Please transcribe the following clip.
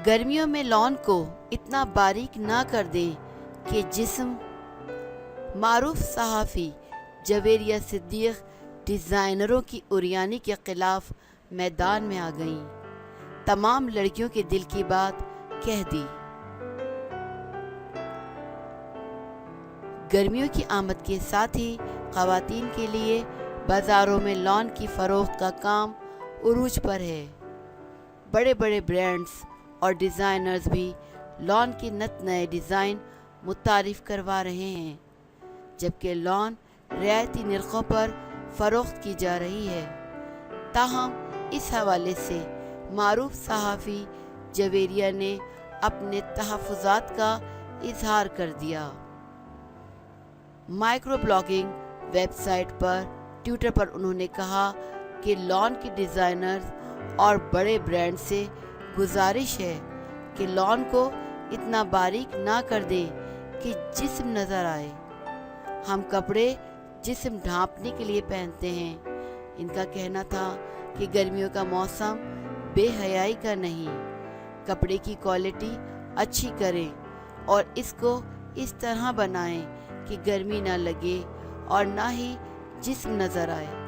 गर्मियों में लॉन को इतना बारीक ना कर दें कि जिस्म। मारूफ सहाफ़ी जवेरिया सिद्दीक़ डिज़ाइनरों की उरियानी के ख़िलाफ़ मैदान में आ गईं। तमाम लड़कियों के दिल की बात कह दी। गर्मियों की आमद के साथ ही ख़वातीन के लिए बाज़ारों में लॉन की फ़रोख्त का काम उरूज पर है। बड़े बड़े ब्रांड्स और डिज़ाइनर्स भी लॉन के नत नए डिज़ाइन मुतारिफ़ करवा रहे हैं, जबकि लॉन रियायती निर्खों पर फ़रोख्त की जा रही है। ताहम इस हवाले से मारूफ सहाफ़ी जवेरिया ने अपने तहफ़्फ़ुज़ात का इजहार कर दिया। माइक्रो ब्लॉगिंग वेबसाइट पर ट्विटर पर उन्होंने कहा कि लॉन के डिज़ाइनर्स और बड़े ब्रांड से गुजारिश है कि लॉन को इतना बारीक ना कर दें कि जिस्म नज़र आए। हम कपड़े जिस्म ढांपने के लिए पहनते हैं। इनका कहना था कि गर्मियों का मौसम बेहयाई का नहीं, कपड़े की क्वालिटी अच्छी करें और इसको इस तरह बनाएं कि गर्मी ना लगे और ना ही जिस्म नज़र आए।